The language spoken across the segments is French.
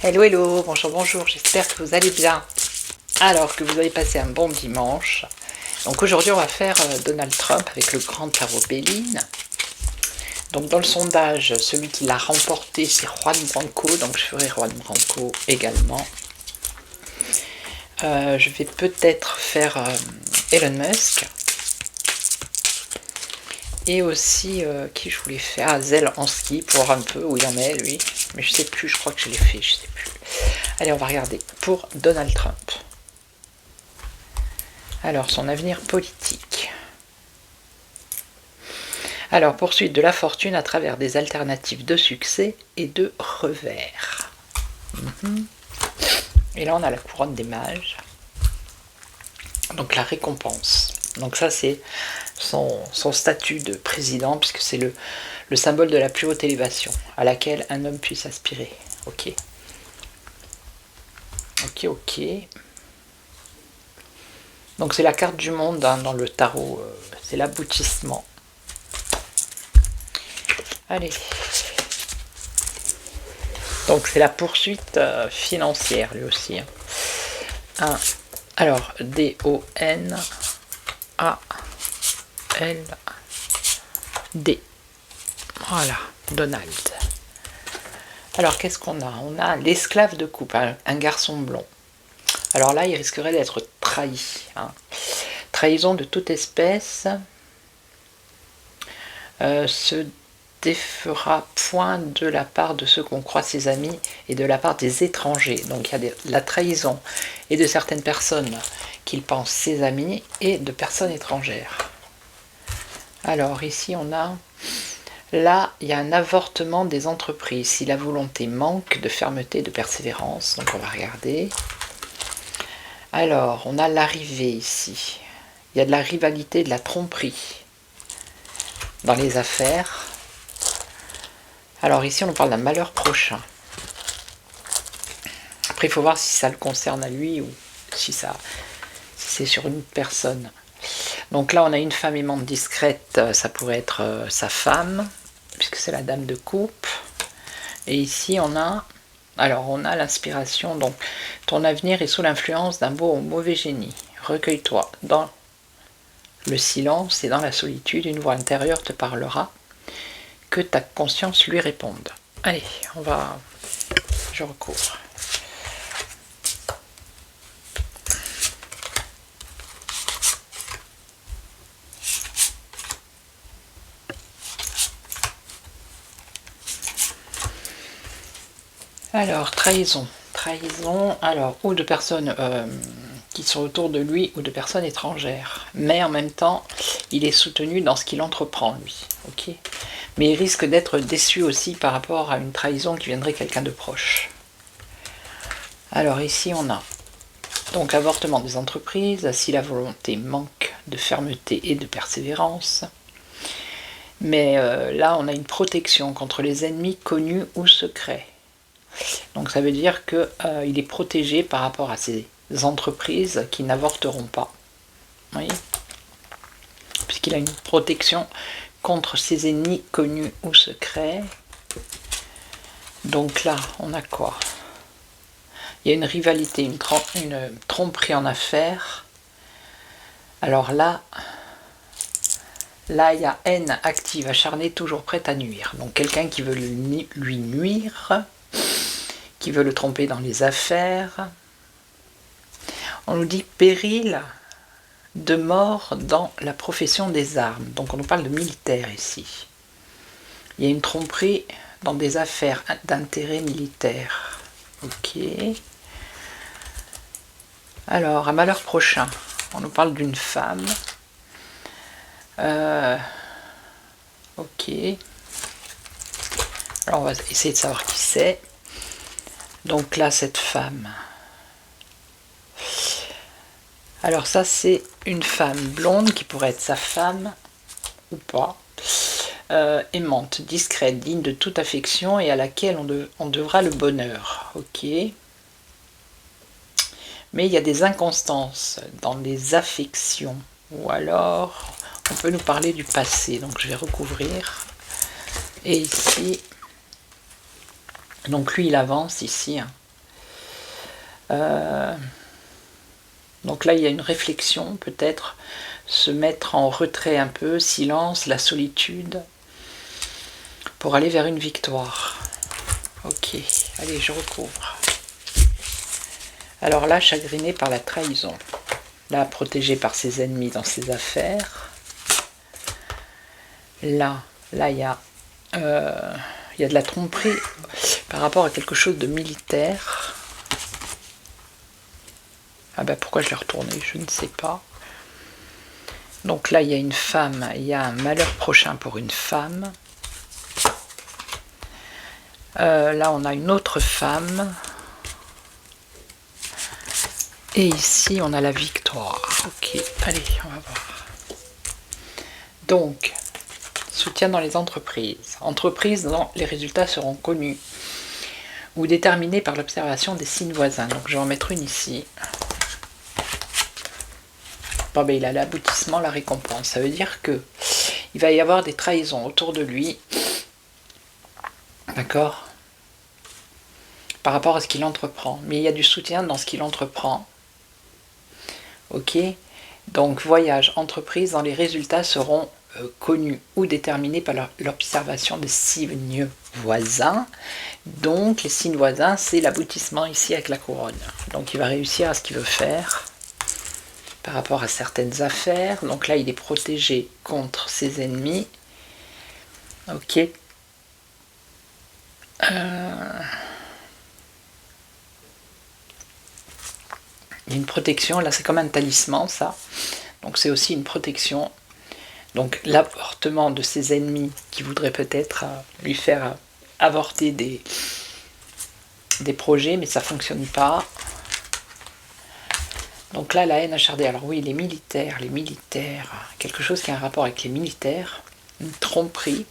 Hello hello, bonjour bonjour, j'espère que vous allez bien. Alors que vous avez passé un bon dimanche. Donc aujourd'hui on va faire Donald Trump avec le grand tarot Béline. Donc dans le sondage, celui qui l'a remporté c'est Juan Branco, donc je ferai Juan Branco également. Je vais peut-être faire Elon Musk. Et aussi, qui je voulais faire, Zelensky, pour voir un peu où il en est lui. Mais je sais plus, je crois que je l'ai fait, je sais plus. Allez, on va regarder pour Donald Trump. Alors, son avenir politique. Alors, poursuite de la fortune à travers des alternatives de succès et de revers. Et là, on a la couronne des mages. Donc, la récompense. Donc ça, c'est son statut de président, puisque c'est le symbole de la plus haute élévation à laquelle un homme puisse aspirer. Ok. Ok, ok. Donc c'est la carte du monde hein, dans le tarot, c'est l'aboutissement. Allez. Donc c'est la poursuite financière lui aussi. Hein. Alors, D-O-N-A-L-D. Voilà, Donald. Alors, qu'est-ce qu'on a? On a l'esclave de coupe, un garçon blond. Alors là, il risquerait d'être trahi. Hein. Trahison de toute espèce. Se défera point de la part de ceux qu'on croit ses amis et de la part des étrangers. Donc il y a la trahison et de certaines personnes qu'il pense ses amis et de personnes étrangères. Alors ici on a, là il y a un avortement des entreprises, si la volonté manque de fermeté, de persévérance, donc on va regarder. Alors on a l'arrivée ici, il y a de la rivalité, de la tromperie dans les affaires. Alors ici on nous parle d'un malheur prochain. Après il faut voir si ça le concerne à lui ou si c'est sur une personne. Donc là on a une femme aimante discrète, ça pourrait être sa femme, puisque c'est la dame de coupe. Et ici on a l'inspiration, donc ton avenir est sous l'influence d'un beau ou mauvais génie. Recueille-toi dans le silence et dans la solitude, une voix intérieure te parlera. Que ta conscience lui réponde. Allez, je recouvre. Alors, trahison. Trahison, alors, ou de personnes qui sont autour de lui, ou de personnes étrangères. Mais en même temps, il est soutenu dans ce qu'il entreprend, lui. Ok ? Mais il risque d'être déçu aussi par rapport à une trahison qui viendrait quelqu'un de proche. Alors ici on a donc avortement des entreprises, si la volonté manque de fermeté et de persévérance. Mais là on a une protection contre les ennemis connus ou secrets. Donc ça veut dire qu'il est protégé par rapport à ces entreprises qui n'avorteront pas. Vous voyez ? Puisqu'il a une protection contre ses ennemis connus ou secrets. Donc là, on a quoi? Il y a une rivalité, une tromperie en affaires. Alors là, il y a haine active, acharnée, toujours prête à nuire. Donc quelqu'un qui veut lui nuire, qui veut le tromper dans les affaires. On nous dit péril de mort dans la profession des armes. Donc on nous parle de militaire ici. Il y a une tromperie dans des affaires d'intérêt militaire. Ok. Alors, un malheur prochain. On nous parle d'une femme. Ok. Alors on va essayer de savoir qui c'est. Donc là, cette femme. Alors ça, c'est une femme blonde qui pourrait être sa femme ou pas. Aimante, discrète, digne de toute affection et à laquelle on devra le bonheur. Ok. Mais il y a des inconstances dans les affections. Ou alors, on peut nous parler du passé. Donc je vais recouvrir. Et ici, donc lui il avance ici. Donc là il y a une réflexion, peut-être se mettre en retrait un peu, silence, la solitude, pour aller vers une victoire. Ok, allez, je recouvre. Alors là, chagriné par la trahison. Là, protégé par ses ennemis dans ses affaires. Là, il y a de la tromperie par rapport à quelque chose de militaire. Ah ben pourquoi je l'ai retourné, je ne sais pas. Donc là, il y a une femme, il y a un malheur prochain pour une femme. Là, on a une autre femme. Et ici, on a la victoire. Ok, allez, on va voir. Donc, soutien dans les entreprises. Entreprises dont les résultats seront connus ou déterminés par l'observation des signes voisins. Donc, je vais en mettre une ici. Bon, ben, il a l'aboutissement, la récompense. Ça veut dire que il va y avoir des trahisons autour de lui. D'accord ? Par rapport à ce qu'il entreprend. Mais il y a du soutien dans ce qu'il entreprend. Ok ? Donc, voyage, entreprise, dont les résultats seront connus ou déterminés par l'observation des signes voisins. Donc, les signes voisins, c'est l'aboutissement ici avec la couronne. Donc, il va réussir à ce qu'il veut faire par rapport à certaines affaires. Donc là, il est protégé contre ses ennemis. Ok. Il y a une protection. Là, c'est comme un talisman, ça. Donc, c'est aussi une protection. Donc, l'avortement de ses ennemis qui voudraient peut-être lui faire avorter des projets, mais ça ne fonctionne pas. Donc là, la haine acharnée. Alors oui, les militaires, quelque chose qui a un rapport avec les militaires, une tromperie.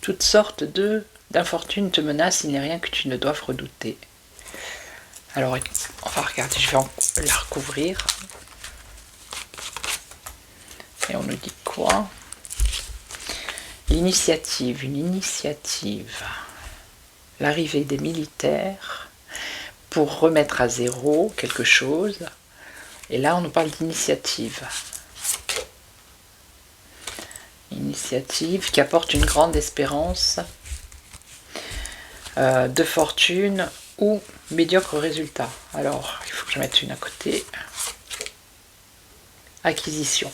Toutes sortes d'infortunes te menacent, il n'est rien que tu ne doives redouter. Alors, on va regarder, je vais la recouvrir. Et on nous dit quoi ? L'initiative, une initiative. L'arrivée des militaires pour remettre à zéro quelque chose. Et là, on nous parle d'initiative. Initiative qui apporte une grande espérance de fortune ou médiocre résultat. Alors, il faut que je mette une à côté. Acquisition.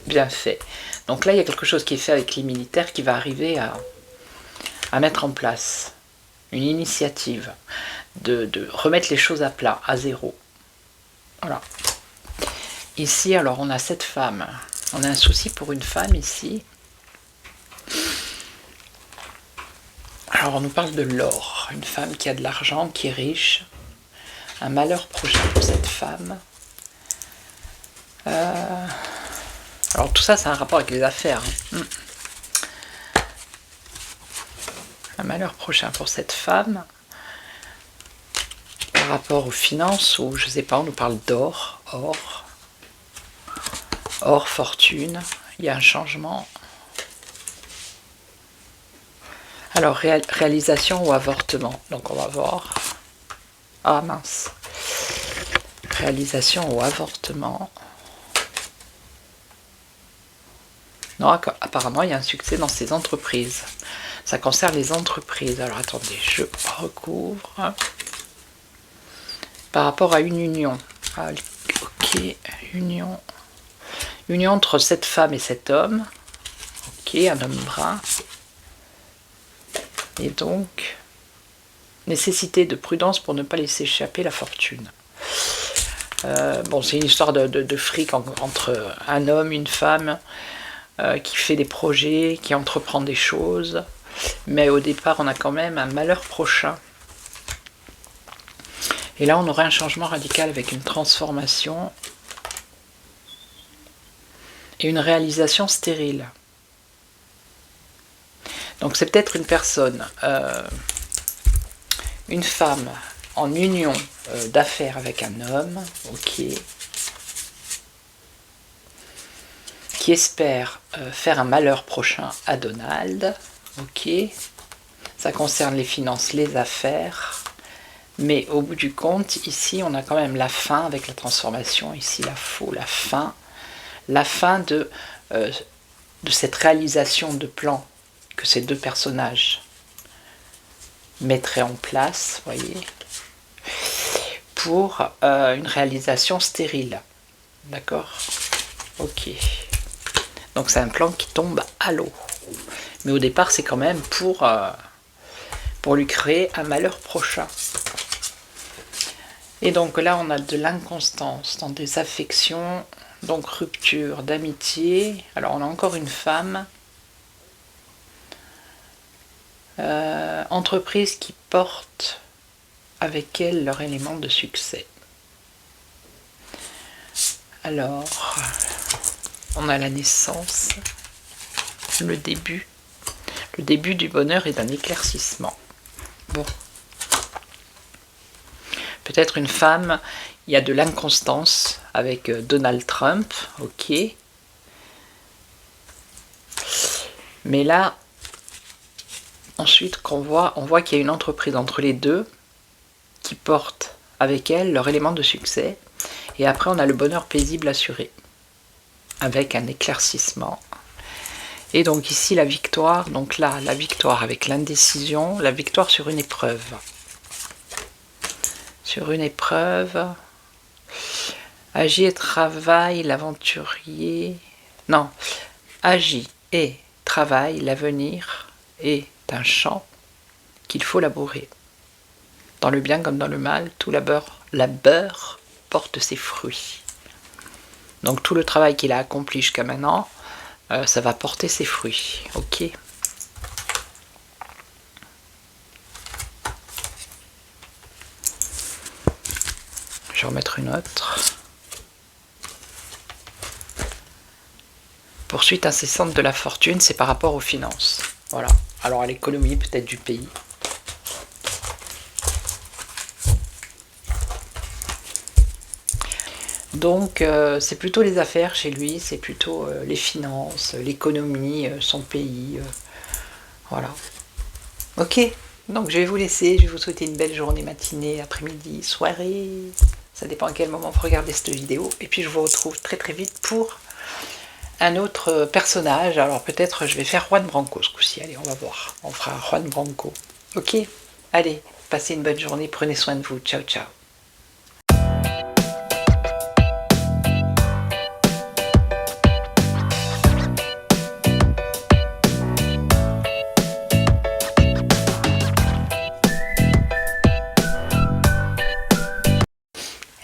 Bien fait. Donc là, il y a quelque chose qui est fait avec les militaires qui va arriver à mettre en place. Une initiative de remettre les choses à plat, à zéro. Voilà. Ici, alors, on a cette femme. On a un souci pour une femme ici. Alors, on nous parle de l'or. Une femme qui a de l'argent, qui est riche. Un malheur prochain pour cette femme. Alors, tout ça, c'est un rapport avec les affaires. Un malheur prochain pour cette femme. Par rapport aux finances, ou je ne sais pas, on nous parle d'or. Or, fortune. Il y a un changement. Alors, réalisation ou avortement. Donc, on va voir. Ah, mince. Réalisation ou avortement. Non, apparemment, il y a un succès dans ces entreprises. Ça concerne les entreprises. Alors, attendez, je recouvre. Par rapport à une union. Ah, ok, union. Union entre cette femme et cet homme. Ok, un homme brun. Et donc, nécessité de prudence pour ne pas laisser échapper la fortune. Bon, c'est une histoire de fric entre un homme, une femme, qui fait des projets, qui entreprend des choses, mais au départ on a quand même un malheur prochain. Et là on aurait un changement radical avec une transformation et une réalisation stérile. Donc c'est peut-être une personne, une femme en union d'affaires avec un homme, ok, qui espère faire un malheur prochain à Donald, ok, ça concerne les finances, les affaires, mais au bout du compte, ici on a quand même la fin avec la transformation, ici la fin de cette réalisation de plan que ces deux personnages mettraient en place, voyez, pour une réalisation stérile. D'accord? Ok. Donc c'est un plan qui tombe à l'eau. Mais au départ, c'est quand même pour lui créer un malheur prochain. Et donc là, on a de l'inconstance dans des affections, donc rupture d'amitié. Alors on a encore une femme. Entreprise qui porte avec elle leur élément de succès. Alors, on a la naissance, le début du bonheur et d'un éclaircissement. Bon. Peut-être une femme, il y a de l'inconstance avec Donald Trump, ok. Mais là, ensuite, on voit qu'il y a une entreprise entre les deux qui porte avec elle leur élément de succès. Et après, on a le bonheur paisible assuré, avec un éclaircissement. Et donc ici, la victoire, donc là, la victoire avec l'indécision, la victoire sur une épreuve. Sur une épreuve, agit et travaille l'aventurier. Non, agit et travaille l'avenir est un champ qu'il faut labourer. Dans le bien comme dans le mal, tout labeur porte ses fruits. Donc tout le travail qu'il a accompli jusqu'à maintenant, ça va porter ses fruits. Ok. Je vais remettre une autre. Poursuite incessante de la fortune, c'est par rapport aux finances. Voilà. Alors à l'économie peut-être du pays. Donc c'est plutôt les affaires chez lui, c'est plutôt les finances, l'économie, son pays. Voilà. Ok, donc je vais vous laisser, je vais vous souhaiter une belle journée, matinée, après-midi, soirée. Ça dépend à quel moment vous regardez cette vidéo. Et puis je vous retrouve très très vite pour un autre personnage. Alors peut-être je vais faire Juan Branco ce coup-ci. Allez, on va voir. On fera Juan Branco. Ok? Allez, passez une bonne journée, prenez soin de vous. Ciao, ciao.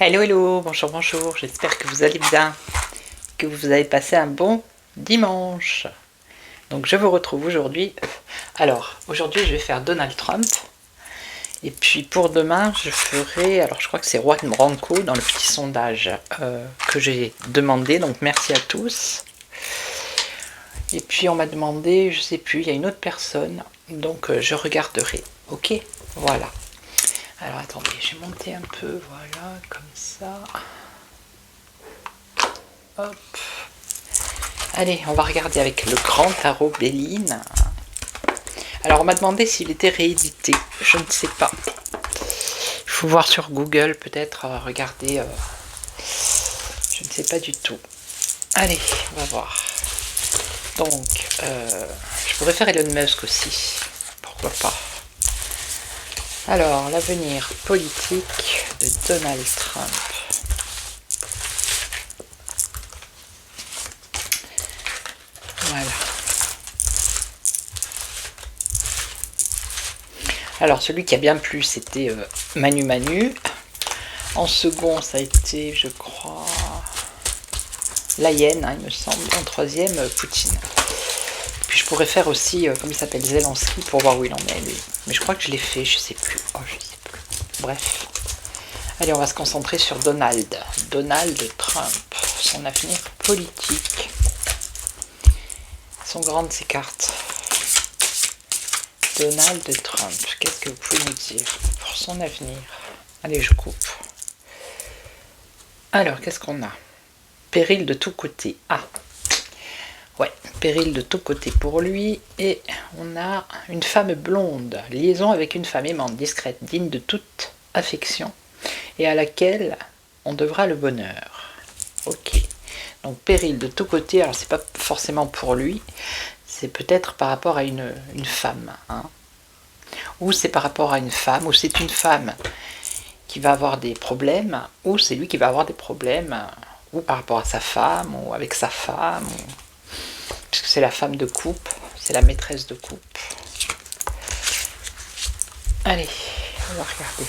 Hello, hello, bonjour, bonjour, j'espère que vous allez bien, que vous avez passé un bon dimanche. Donc je vous retrouve aujourd'hui. Alors, aujourd'hui je vais faire Donald Trump. Et puis pour demain, je ferai, alors je crois que c'est Juan Branco dans le petit sondage que j'ai demandé, donc merci à tous. Et puis on m'a demandé, je sais plus, il y a une autre personne, donc je regarderai. Ok, voilà. Alors attendez, je vais monter un peu, voilà, comme ça. Hop. Allez, on va regarder avec le grand tarot Béline. Alors on m'a demandé s'il était réédité, je ne sais pas. Il faut voir sur Google, peut-être regarder. Je ne sais pas du tout. Allez, on va voir. Donc, je pourrais faire Elon Musk aussi. Pourquoi pas. Alors, l'avenir politique de Donald Trump. Voilà. Alors, celui qui a bien plu, c'était Manu Manu. En second, ça a été, je crois, La Hyène, hein, il me semble. En troisième, Poutine. Puis je pourrais faire aussi, comme il s'appelle, Zelensky, pour voir où il en est, lui. Mais je crois que je l'ai fait, je sais plus. Oh, je sais plus. Bref. Allez, on va se concentrer sur Donald. Donald Trump. Son avenir politique. Sont grandes ces cartes. Donald Trump. Qu'est-ce que vous pouvez nous dire pour son avenir? Allez, je coupe. Alors, qu'est-ce qu'on a? Péril de tous côtés. Ah, ouais, péril de tous côtés pour lui. Et on a une femme blonde. Liaison avec une femme aimante, discrète, digne de toute affection. Et à laquelle on devra le bonheur. Ok. Donc, péril de tous côtés. Alors, c'est pas forcément pour lui. C'est peut-être par rapport à une femme. Hein. Ou c'est par rapport à une femme. Ou c'est une femme qui va avoir des problèmes, ou c'est lui qui va avoir des problèmes, ou par rapport à sa femme, ou avec sa femme, ou... puisque c'est la femme de coupe, c'est la maîtresse de coupe. Allez, on va regarder.